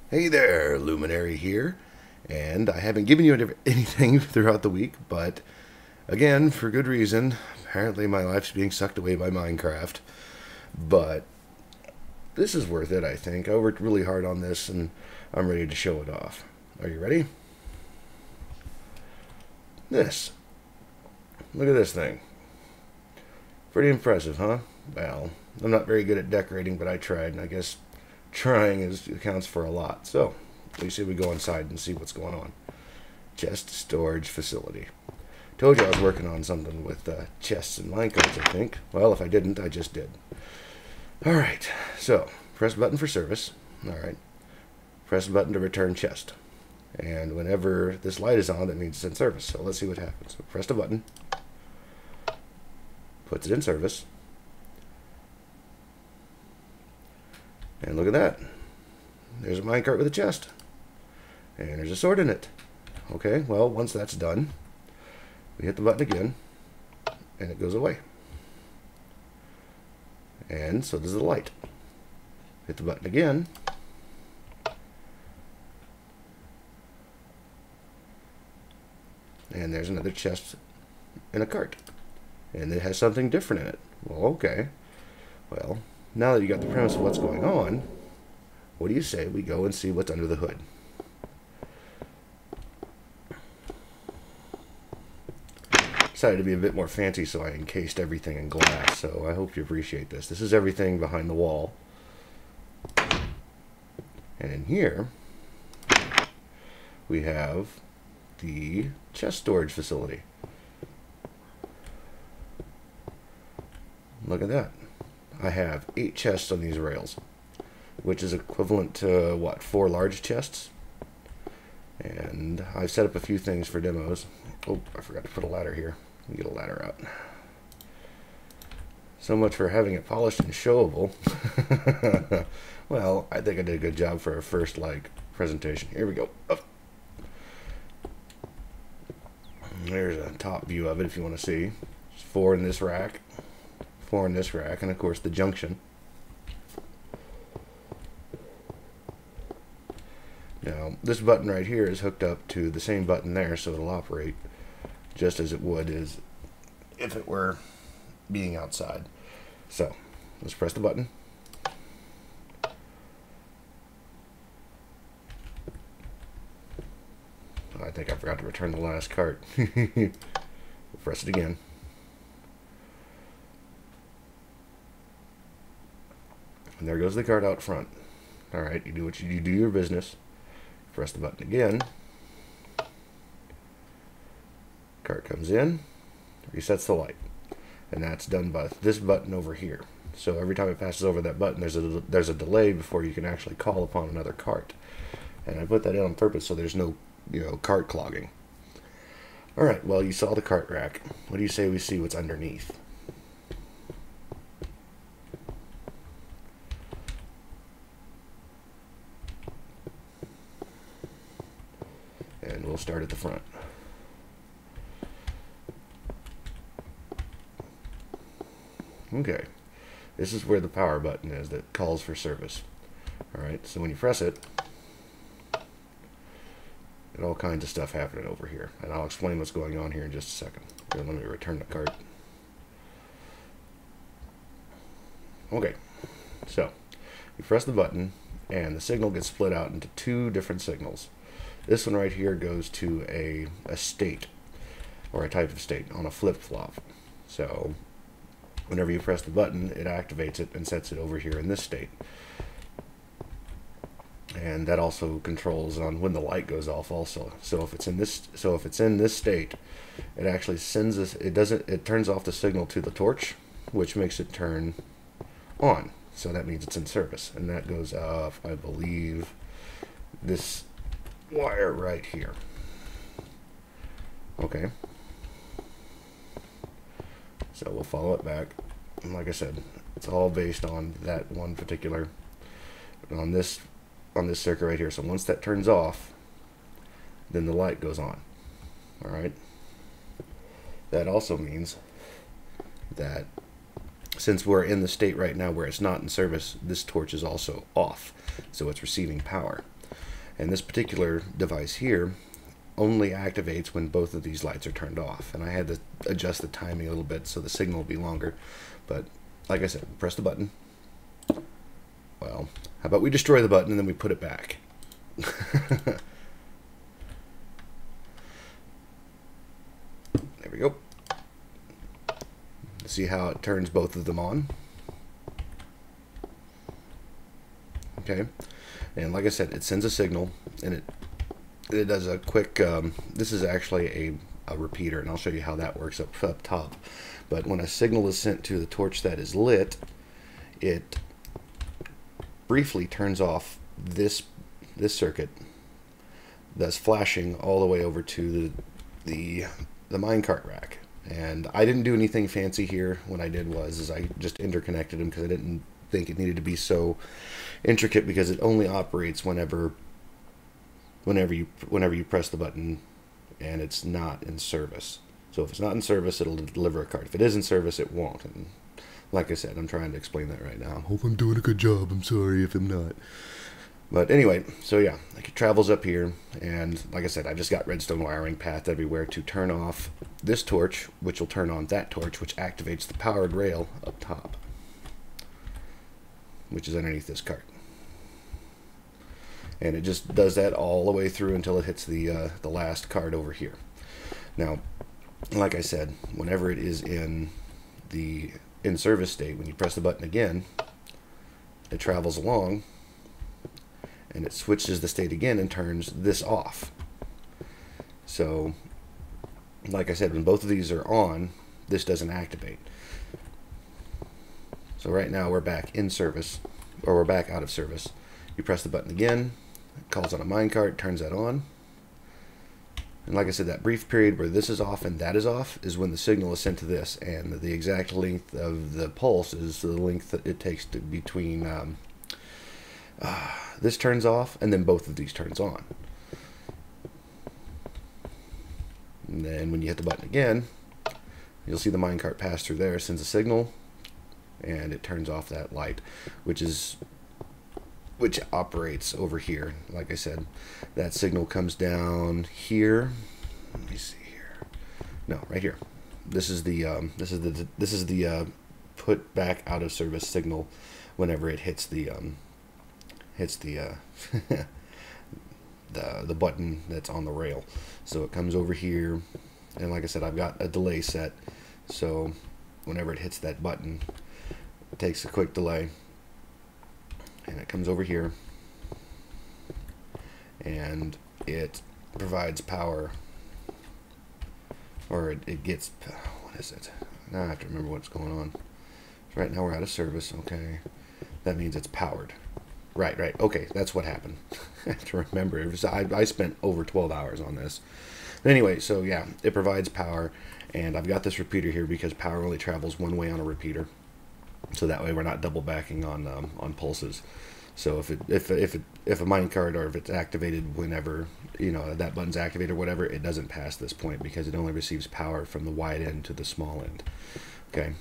Hey there, Luminary here, and I haven't given you anything throughout the week, but again, for good reason. Apparently, my life's being sucked away by Minecraft, but this is worth it, I think. I worked really hard on this, and I'm ready to show it off. Are you ready? This. Look at this thing. Pretty impressive, huh? Well, I'm not very good at decorating, but I tried, and I guess trying accounts for a lot. So, we say we go inside and see what's going on. Chest storage facility. Told you I was working on something with chests and minecarts, I think. Well, if I didn't, I just did. Alright, so, press button for service. Alright. Press button to return chest. And whenever this light is on, that means it's in service. So let's see what happens. So press the button. Puts it in service. And look at that. There's a minecart with a chest. And there's a sword in it. Okay, well, once that's done, we hit the button again, and it goes away. And so does the light. Hit the button again. And there's another chest in a cart. And it has something different in it. Well, okay. Well, now that you got the premise of what's going on, what do you say we go and see what's under the hood? Decided to be a bit more fancy, so I encased everything in glass, so I hope you appreciate this. This is everything behind the wall. And in here, we have the chest storage facility. Look at that. I have 8 chests on these rails, which is equivalent to, what, 4 large chests? And I've set up a few things for demos. Oh, I forgot to put a ladder here. Let me get a ladder out. So much for having it polished and showable. Well, I think I did a good job for a first, presentation. Here we go. Up. There's a top view of it if you want to see. There's 4 in this rack. 4 in this rack, and of course the junction. Now, this button right here is hooked up to the same button there, so it'll operate just as it would as if it were being outside. So, let's press the button. I think I forgot to return the last cart. We'll press it again. And there goes the cart out front. Alright, you do your business. Press the button again. Cart comes in, resets the light. And that's done by this button over here. So every time it passes over that button, there's a delay before you can actually call upon another cart. And I put that in on purpose so there's no, cart clogging. Alright, well, you saw the cart rack. What do you say we see what's underneath? And we'll start at the front. Okay, this is where the power button is that calls for service. Alright, so when you press it, and all kinds of stuff happening over here. And I'll explain what's going on here in just a second. Here, let me return the cart. Okay, so you press the button, and the signal gets split out into 2 different signals. This one right here goes to a state, or a type of state, on a flip-flop. So whenever you press the button, it activates it and sets it over here in this state. And that also controls on when the light goes off also. So if it's in this state, it actually sends this, it turns off the signal to the torch, which makes it turn on. So that means it's in service. And that goes off, I believe, this wire right here. Okay. So we'll follow it back. And like I said, it's all based on that one particular, on this circuit right here. So once that turns off, then the light goes on. Alright. That also means that since we're in the state right now where it's not in service, this torch is also off, so it's receiving power. And this particular device here only activates when both of these lights are turned off. And I had to adjust the timing a little bit so the signal will be longer. But like I said, press the button. Well, how about we destroy the button and then we put it back? There we go. See how it turns both of them on? Okay. And like I said, it sends a signal, and it does a quick, this is actually a repeater, and I'll show you how that works up top. But when a signal is sent to the torch that is lit, it briefly turns off this circuit, thus flashing all the way over to the minecart rack. And I didn't do anything fancy here. What I did was I just interconnected them because I didn't think it needed to be so intricate, because it only operates whenever you press the button and it's not in service. So if it's not in service, it'll deliver a card. If it is in service, it won't. And like I said, I'm trying to explain that right now. I hope I'm doing a good job. I'm sorry if I'm not. But anyway, so yeah, like it travels up here, and like I said, I just got redstone wiring path everywhere to turn off this torch, which will turn on that torch, which activates the powered rail up top, which is underneath this cart. And it just does that all the way through until it hits the last card over here. Now, like I said, whenever it is in the in-service state, when you press the button again, it travels along, and it switches the state again and turns this off. So, like I said, when both of these are on, this doesn't activate. So right now we're back in service, or we're back out of service. You press the button again, it calls on a minecart, turns that on. And like I said, that brief period where this is off and that is off is when the signal is sent to this, and the exact length of the pulse is the length that it takes to between this turns off and then both of these turns on. And then when you hit the button again, you'll see the minecart pass through there, sends a signal, and it turns off that light, which operates over here. Like I said, that signal comes down here. Let me see here. No, right here. This is the put back out of service signal whenever it hits the the button that's on the rail. So it comes over here, and like I said, I've got a delay set, so whenever it hits that button, it takes a quick delay, and it comes over here, and it provides power, or it gets, what is it? Now I have to remember what's going on. So right now we're out of service. Okay, that means it's powered. Right. Okay, that's what happened. I have to remember. I spent over 12 hours on this. But anyway, so yeah, it provides power, and I've got this repeater here because power only travels one way on a repeater, so that way we're not double backing on pulses. So if a minecart, or if it's activated whenever that button's activated or whatever, it doesn't pass this point because it only receives power from the wide end to the small end. Okay,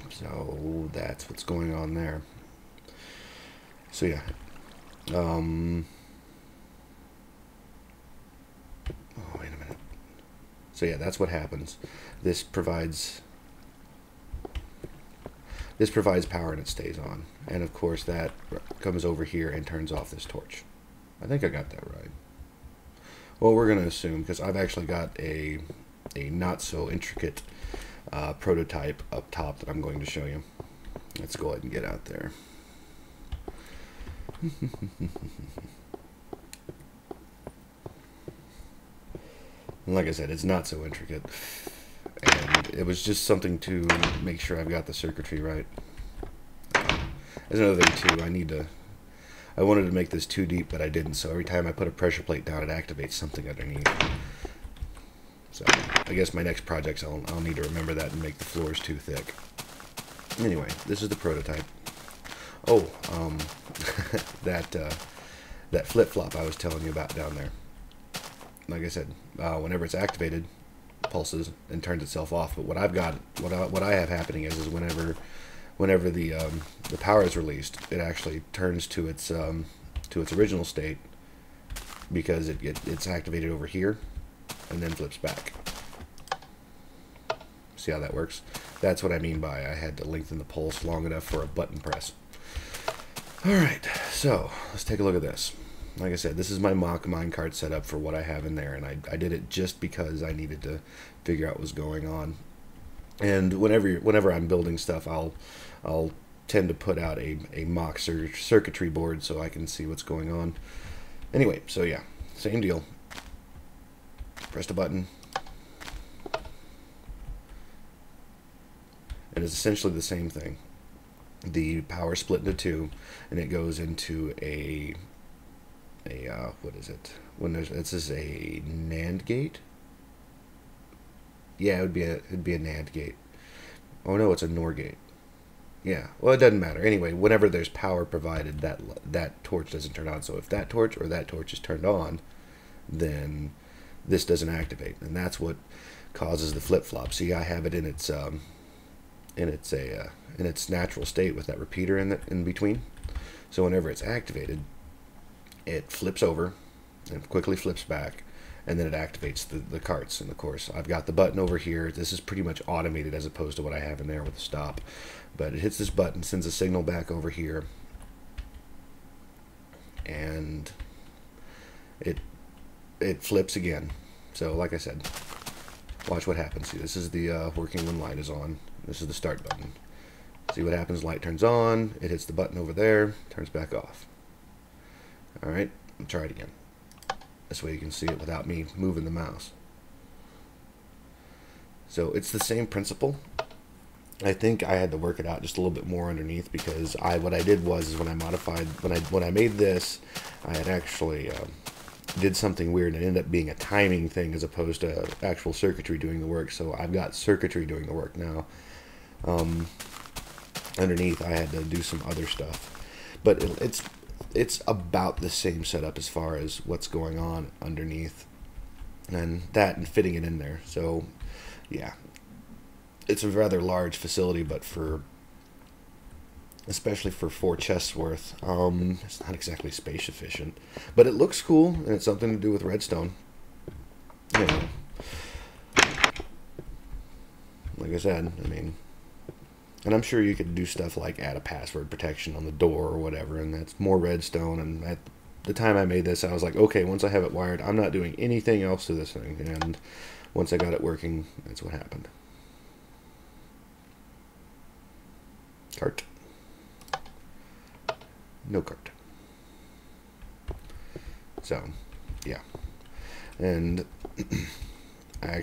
so that's what's going on there. So yeah, oh wait a minute. So yeah, that's what happens. This provides power and it stays on, and of course that comes over here and turns off this torch. I think I got that right. Well, we're gonna assume, because I've actually got a not so intricate prototype up top that I'm going to show you. Let's go ahead and get out there. And like I said, it's not so intricate, and it was just something to make sure I've got the circuitry right. There's another thing too, I wanted to make this too deep, but I didn't, so every time I put a pressure plate down, it activates something underneath. So I guess my next projects I'll need to remember that and make the floors too thick. Anyway, this is the prototype. Oh, that flip-flop I was telling you about down there. Like I said, whenever it's activated, it pulses and turns itself off. But what I have happening is whenever the power is released, it actually turns to its original state, because it's activated over here and then flips back. See how that works? That's what I mean by I had to lengthen the pulse long enough for a button press. Alright, so let's take a look at this. Like I said, this is my mock minecart setup for what I have in there, and I did it just because I needed to figure out what was going on. And whenever I'm building stuff, I'll tend to put out a mock circuitry board so I can see what's going on. Anyway, so yeah, same deal. Press the button. And it's essentially the same thing. The power split into two, and it goes into a what is it? When this is a NAND gate. Yeah, it'd be a NAND gate. Oh no, it's a NOR gate. Yeah, well, it doesn't matter. Anyway, whenever there's power provided, that torch doesn't turn on. So if that torch or that torch is turned on, then this doesn't activate, and that's what causes the flip-flop. See, I have it in its natural state with that repeater in between. So whenever it's activated, it flips over and quickly flips back, and then it activates the carts. And of course, I've got the button over here. This is pretty much automated as opposed to what I have in there with the stop. But it hits this button, sends a signal back over here, and it flips again. So like I said, watch what happens. See, this is the working when light is on. This is the start button. See what happens? Light turns on. It hits the button over there. Turns back off. Alright, I'll try it again. This way you can see it without me moving the mouse. So it's the same principle. I think I had to work it out just a little bit more underneath, because what I did was when I made this, I had actually did something weird, and it ended up being a timing thing as opposed to actual circuitry doing the work. So I've got circuitry doing the work now. Underneath, I had to do some other stuff, but it's about the same setup as far as what's going on underneath, and fitting it in there. So yeah, it's a rather large facility, but especially for 4 chests worth, it's not exactly space efficient, but it looks cool, and it's something to do with redstone. You know, like I said, I mean, and I'm sure you could do stuff like add a password protection on the door or whatever, and that's more redstone. And at the time I made this, I was like, okay, once I have it wired, I'm not doing anything else to this thing. And once I got it working, that's what happened. Cart. No cart. So, yeah. And I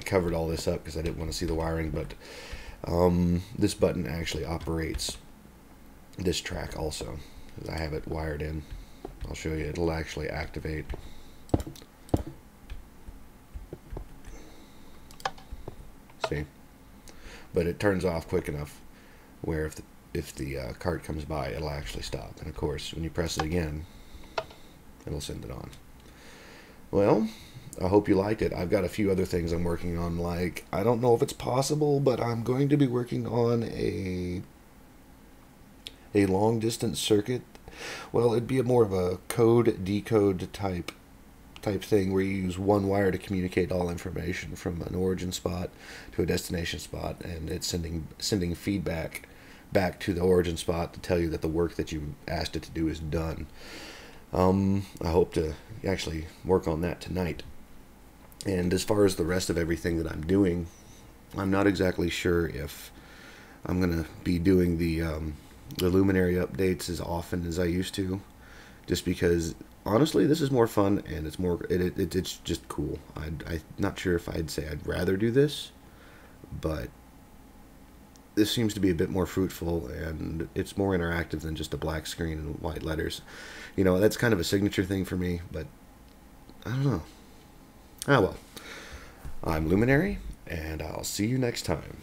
covered all this up because I didn't want to see the wiring, but this button actually operates this track also. I have it wired in. I'll show you. It'll actually activate. See? But it turns off quick enough where if the cart comes by, it'll actually stop. And of course, when you press it again, it'll send it on. Well, I hope you liked it. I've got a few other things I'm working on, like, I don't know if it's possible, but I'm going to be working on a long distance circuit. Well, it'd be more of a code decode type thing where you use one wire to communicate all information from an origin spot to a destination spot, and it's sending feedback back to the origin spot to tell you that the work that you asked it to do is done. I hope to actually work on that tonight. And as far as the rest of everything that I'm doing, I'm not exactly sure if I'm going to be doing the luminary updates as often as I used to, just because honestly this is more fun, and it's just cool. I'm not sure if I'd say I'd rather do this, but this seems to be a bit more fruitful, and it's more interactive than just a black screen and white letters. You know, that's kind of a signature thing for me, but I don't know. Ah well, I'm Luminary, and I'll see you next time.